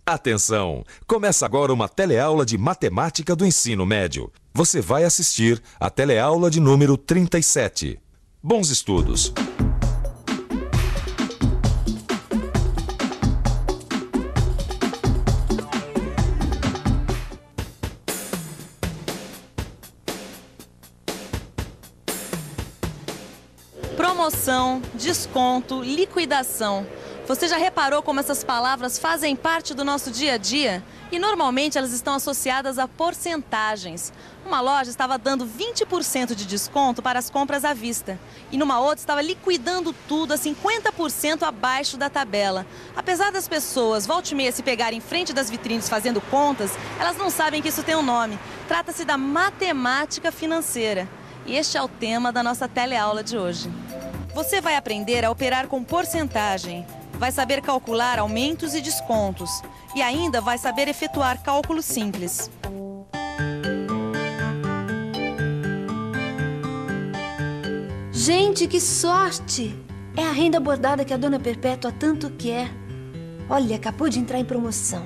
Atenção! Começa agora uma teleaula de matemática do ensino médio. Você vai assistir a teleaula de número 37. Bons estudos! Promoção, desconto, liquidação. Você já reparou como essas palavras fazem parte do nosso dia a dia? E normalmente elas estão associadas a porcentagens. Uma loja estava dando 20% de desconto para as compras à vista. E numa outra estava liquidando tudo a 50% abaixo da tabela. Apesar das pessoas volta e meia se pegarem em frente das vitrines fazendo contas, elas não sabem que isso tem um nome. Trata-se da matemática financeira. E este é o tema da nossa teleaula de hoje. Você vai aprender a operar com porcentagem. Vai saber calcular aumentos e descontos. E ainda vai saber efetuar cálculos simples. Gente, que sorte! É a renda bordada que a Dona Perpétua tanto quer. Olha, acabou de entrar em promoção.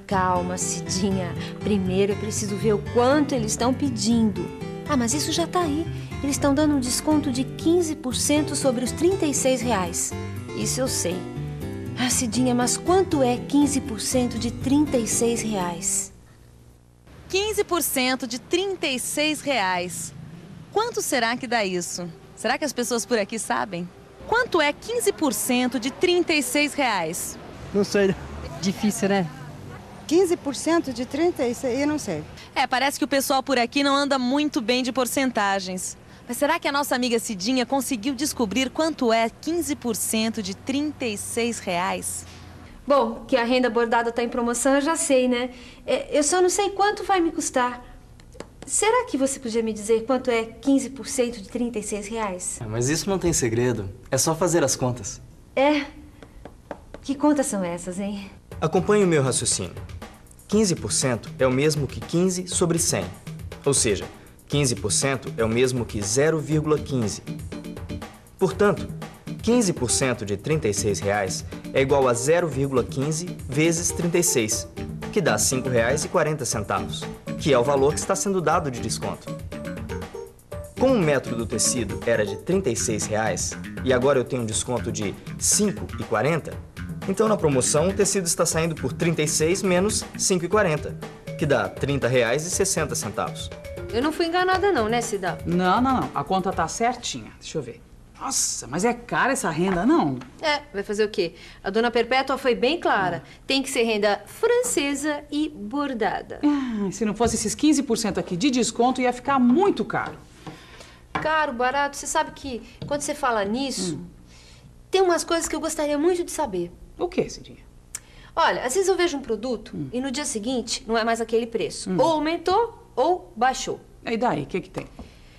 Calma, Cidinha. Primeiro é preciso ver o quanto eles estão pedindo. Ah, mas isso já tá aí. Eles estão dando um desconto de 15% sobre os R$36. Isso eu sei. Ah, Cidinha, mas quanto é 15% de R$36? 15% de R$36. Quanto será que dá isso? Será que as pessoas por aqui sabem? Quanto é 15% de R$36? Não sei. Difícil, né? 15% de 36, eu não sei. Parece que o pessoal por aqui não anda muito bem de porcentagens. Mas será que a nossa amiga Cidinha conseguiu descobrir quanto é 15% de R$36? Bom, que a renda bordada tá em promoção eu já sei, né? Eu só não sei quanto vai me custar. Será que você podia me dizer quanto é 15% de R$36? Mas isso não tem segredo. É só fazer as contas. É? Que contas são essas, hein? Acompanhe o meu raciocínio. 15% é o mesmo que 15 sobre 100. Ou seja, 15% é o mesmo que 0,15. Portanto, 15% de R$36 é igual a 0,15 vezes 36, que dá R$ 5,40, que é o valor que está sendo dado de desconto. Como o metro do tecido era de R$36 e agora eu tenho um desconto de R$ 5,40, então na promoção o tecido está saindo por 36 menos 5,40, que dá R$ 30,60. Eu não fui enganada não, né, Cida? Não. A conta tá certinha. Deixa eu ver. Nossa, mas é cara essa renda, não? Vai fazer o quê? A Dona Perpétua foi bem clara. Tem que ser renda francesa e bordada. Se não fosse esses 15% aqui de desconto, ia ficar muito caro. Caro, barato, você sabe que quando você fala nisso, tem umas coisas que eu gostaria muito de saber. O quê, Cidinha? Olha, às vezes eu vejo um produto e no dia seguinte não é mais aquele preço. Ou aumentou ou baixou. E daí, o que tem?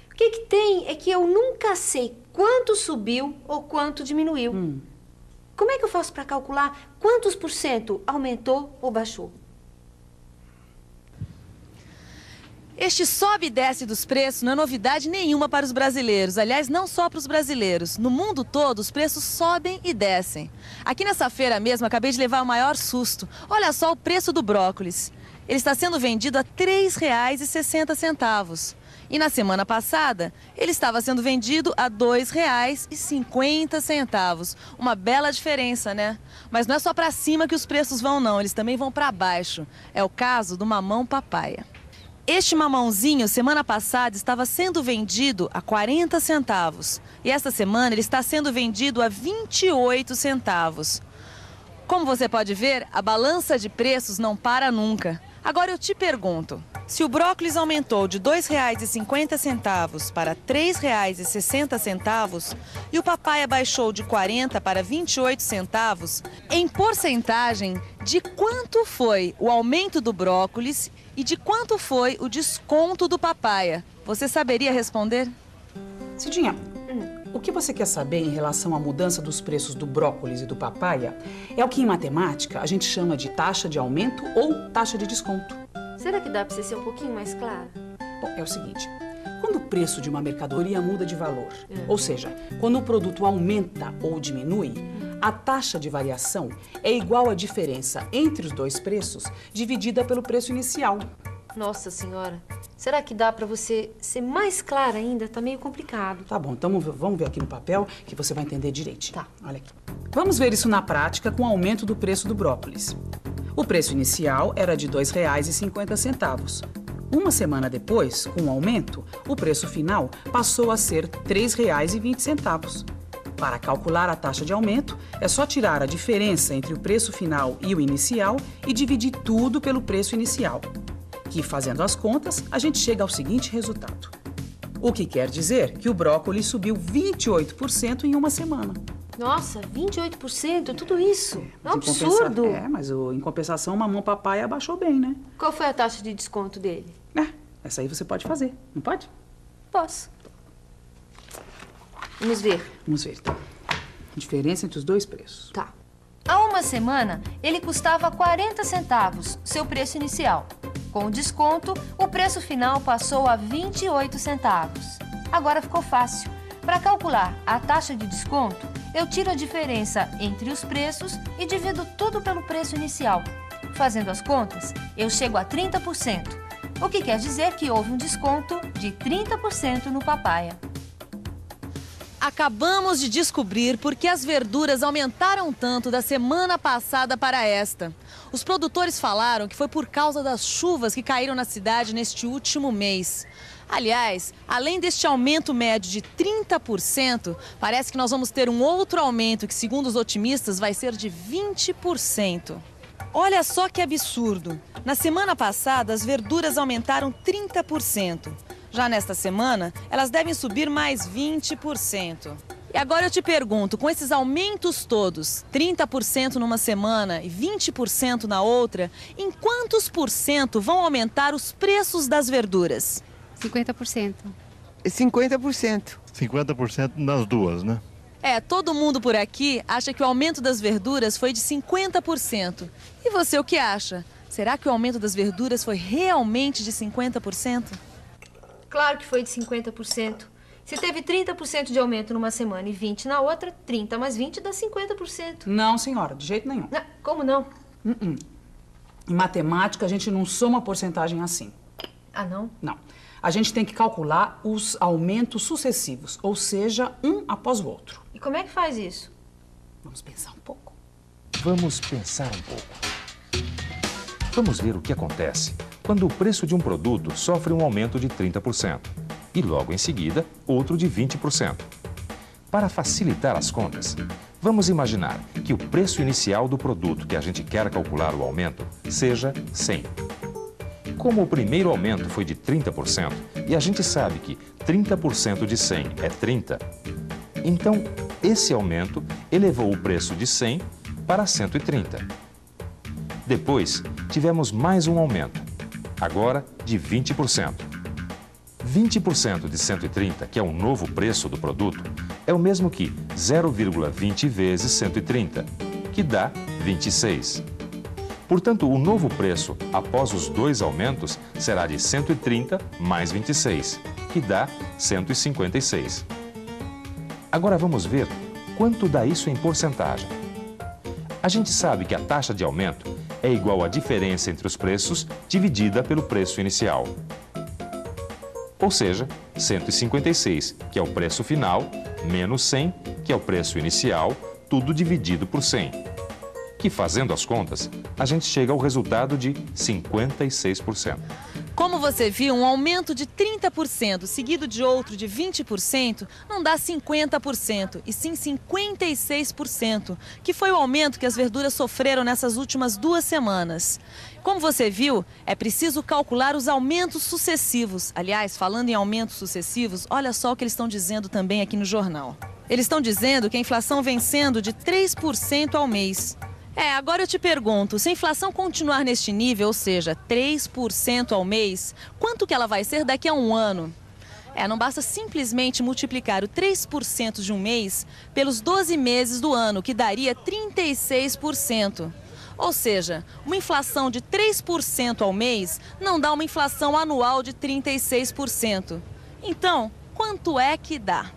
O que tem é que eu nunca sei quanto subiu ou quanto diminuiu. Como é que eu faço para calcular quantos por cento aumentou ou baixou? Este sobe e desce dos preços não é novidade nenhuma para os brasileiros. Aliás, não só para os brasileiros. No mundo todo, os preços sobem e descem. Aqui nessa feira mesmo, acabei de levar o maior susto. Olha só o preço do brócolis. Ele está sendo vendido a R$ 3,60. E na semana passada, ele estava sendo vendido a R$ 2,50. Uma bela diferença, né? Mas não é só para cima que os preços vão, não. Eles também vão para baixo. É o caso do mamão papaya. Este mamãozinho, semana passada, estava sendo vendido a 40 centavos. E esta semana ele está sendo vendido a 28 centavos. Como você pode ver, a balança de preços não para nunca. Agora eu te pergunto, se o brócolis aumentou de R$ 2,50 para R$ 3,60 e o papaya baixou de 40 para 28 centavos, em porcentagem, de quanto foi o aumento do brócolis e de quanto foi o desconto do papaya? Você saberia responder? Cidinha, o que você quer saber em relação à mudança dos preços do brócolis e do papaya é o que em matemática a gente chama de taxa de aumento ou taxa de desconto. Será que dá para você ser um pouquinho mais clara? Bom, é o seguinte, quando o preço de uma mercadoria muda de valor, ou seja, quando o produto aumenta ou diminui, A taxa de variação é igual à diferença entre os dois preços dividida pelo preço inicial. Nossa senhora, será que dá pra você ser mais clara ainda? Tá meio complicado. Tá bom, então vamos ver aqui no papel que você vai entender direitinho. Tá. Olha aqui. Vamos ver isso na prática com o aumento do preço do brócolis. O preço inicial era de R$ 2,50. Uma semana depois, com o aumento, o preço final passou a ser R$ 3,20. Para calcular a taxa de aumento, é só tirar a diferença entre o preço final e o inicial e dividir tudo pelo preço inicial. Que, fazendo as contas, a gente chega ao seguinte resultado. O que quer dizer que o brócolis subiu 28% em uma semana. Nossa, 28%? Tudo isso? É um Em compensa- absurdo. mas em compensação, o mamão papai abaixou bem, né? Qual foi a taxa de desconto dele? Essa aí você pode fazer, não pode? Posso. Vamos ver. Vamos ver, então. Diferença entre os dois preços. Tá. Há uma semana, ele custava 40 centavos, seu preço inicial. Com o desconto, o preço final passou a 28 centavos. Agora ficou fácil. Para calcular a taxa de desconto, eu tiro a diferença entre os preços e divido tudo pelo preço inicial. Fazendo as contas, eu chego a 30%, o que quer dizer que houve um desconto de 30% no papaya. Acabamos de descobrir por que as verduras aumentaram tanto da semana passada para esta. Os produtores falaram que foi por causa das chuvas que caíram na cidade neste último mês. Aliás, além deste aumento médio de 30%, parece que nós vamos ter um outro aumento que, segundo os otimistas, vai ser de 20%. Olha só que absurdo! Na semana passada, as verduras aumentaram 30%. Já nesta semana, elas devem subir mais 20%. E agora eu te pergunto, com esses aumentos todos, 30% numa semana e 20% na outra, em quantos por cento vão aumentar os preços das verduras? 50%. 50%. 50% nas duas, né? Todo mundo por aqui acha que o aumento das verduras foi de 50%. E você o que acha? Será que o aumento das verduras foi realmente de 50%? Claro que foi de 50%. Se teve 30% de aumento numa semana e 20% na outra, 30 mais 20 dá 50%. Não, senhora, de jeito nenhum. Não, como não? Em matemática, a gente não soma porcentagem assim. Ah, não? Não. A gente tem que calcular os aumentos sucessivos, ou seja, um após o outro. E como é que faz isso? Vamos pensar um pouco. Vamos pensar um pouco. Vamos ver o que acontece quando o preço de um produto sofre um aumento de 30% e logo em seguida outro de 20%. Para facilitar as contas, vamos imaginar que o preço inicial do produto que a gente quer calcular o aumento seja 100. Como o primeiro aumento foi de 30% e a gente sabe que 30% de 100 é 30, então esse aumento elevou o preço de 100 para 130. Depois, tivemos mais um aumento, agora de 20%. 20% de 130, que é o novo preço do produto, é o mesmo que 0,20 vezes 130, que dá 26. Portanto, o novo preço, após os dois aumentos, será de 130 mais 26, que dá 156. Agora vamos ver quanto dá isso em porcentagem. A gente sabe que a taxa de aumento é igual à diferença entre os preços dividida pelo preço inicial. Ou seja, 156, que é o preço final, menos 100, que é o preço inicial, tudo dividido por 100. Que, fazendo as contas, a gente chega ao resultado de 56%. Como você viu, um aumento de 30% seguido de outro de 20% não dá 50%, e sim 56%, que foi o aumento que as verduras sofreram nessas últimas 2 semanas. Como você viu, é preciso calcular os aumentos sucessivos. Aliás, falando em aumentos sucessivos, olha só o que eles estão dizendo também aqui no jornal. Eles estão dizendo que a inflação vem sendo de 3% ao mês. Agora eu te pergunto, se a inflação continuar neste nível, ou seja, 3% ao mês, quanto que ela vai ser daqui a um ano? Não basta simplesmente multiplicar o 3% de um mês pelos 12 meses do ano, que daria 36%. Ou seja, uma inflação de 3% ao mês não dá uma inflação anual de 36%. Então, quanto é que dá?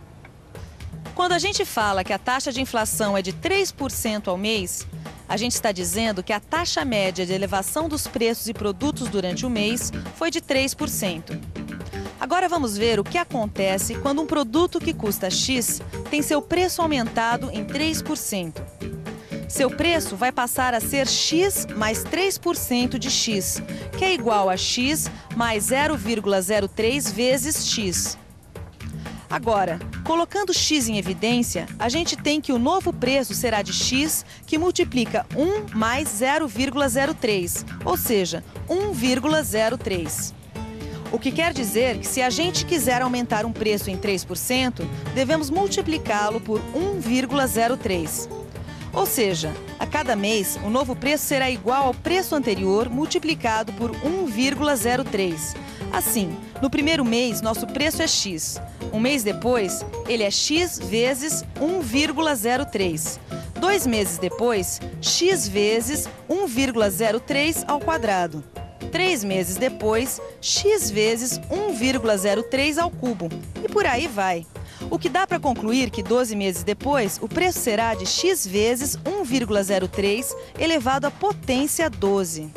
Quando a gente fala que a taxa de inflação é de 3% ao mês, a gente está dizendo que a taxa média de elevação dos preços e produtos durante o mês foi de 3%. Agora vamos ver o que acontece quando um produto que custa X tem seu preço aumentado em 3%. Seu preço vai passar a ser X mais 3% de X, que é igual a X mais 0,03 vezes X. Agora, colocando X em evidência, a gente tem que o novo preço será de X, que multiplica 1 mais 0,03, ou seja, 1,03. O que quer dizer que se a gente quiser aumentar um preço em 3%, devemos multiplicá-lo por 1,03. Ou seja, a cada mês, o novo preço será igual ao preço anterior multiplicado por 1,03. Assim, no primeiro mês, nosso preço é X. Um mês depois, ele é X vezes 1,03. 2 meses depois, X vezes 1,03 ao quadrado. 3 meses depois, X vezes 1,03 ao cubo. E por aí vai. O que dá para concluir que 12 meses depois, o preço será de X vezes 1,03 elevado à potência 12.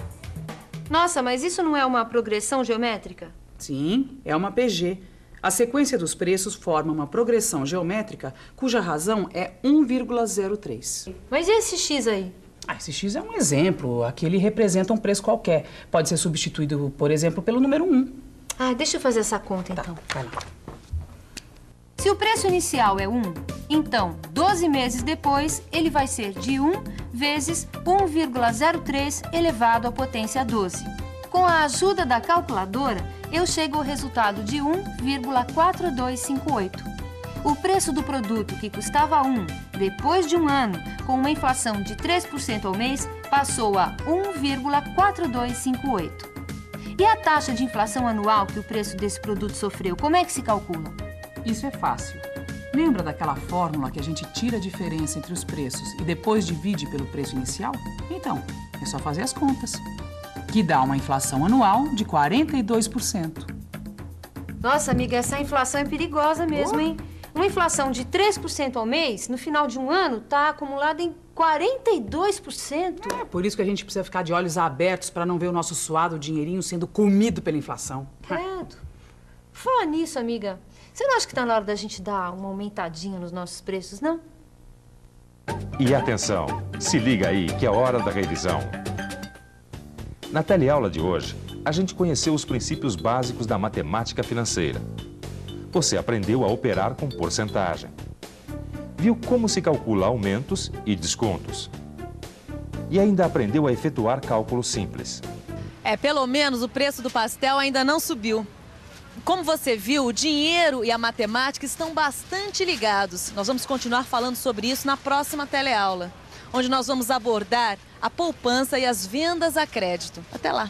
Nossa, mas isso não é uma progressão geométrica? Sim, é uma PG. A sequência dos preços forma uma progressão geométrica cuja razão é 1,03. Mas e esse X aí? Esse X é um exemplo. Aqui ele representa um preço qualquer. Pode ser substituído, por exemplo, pelo número 1. Deixa eu fazer essa conta, então. Tá, vai lá. Se o preço inicial é 1, então, 12 meses depois, ele vai ser de 1 vezes 1,03 elevado à potência 12. Com a ajuda da calculadora, eu chego ao resultado de 1,4258. O preço do produto que custava 1, depois de um ano, com uma inflação de 3% ao mês, passou a 1,4258. E a taxa de inflação anual que o preço desse produto sofreu, como é que se calcula? Isso é fácil. Lembra daquela fórmula que a gente tira a diferença entre os preços e depois divide pelo preço inicial? Então, é só fazer as contas, que dá uma inflação anual de 42%. Nossa, amiga, essa inflação é perigosa mesmo, hein? Uma inflação de 3% ao mês, no final de um ano, está acumulada em 42%. É por isso que a gente precisa ficar de olhos abertos para não ver o nosso suado dinheirinho sendo comido pela inflação. Credo. Fala nisso, amiga. Você não acha que está na hora da gente dar uma aumentadinha nos nossos preços, não? E atenção, se liga aí que é hora da revisão. Na teleaula de hoje, a gente conheceu os princípios básicos da matemática financeira. Você aprendeu a operar com porcentagem. Viu como se calcula aumentos e descontos. E ainda aprendeu a efetuar cálculos simples. Pelo menos o preço do pastel ainda não subiu. Como você viu, o dinheiro e a matemática estão bastante ligados. Nós vamos continuar falando sobre isso na próxima teleaula, onde nós vamos abordar a poupança e as vendas a crédito. Até lá!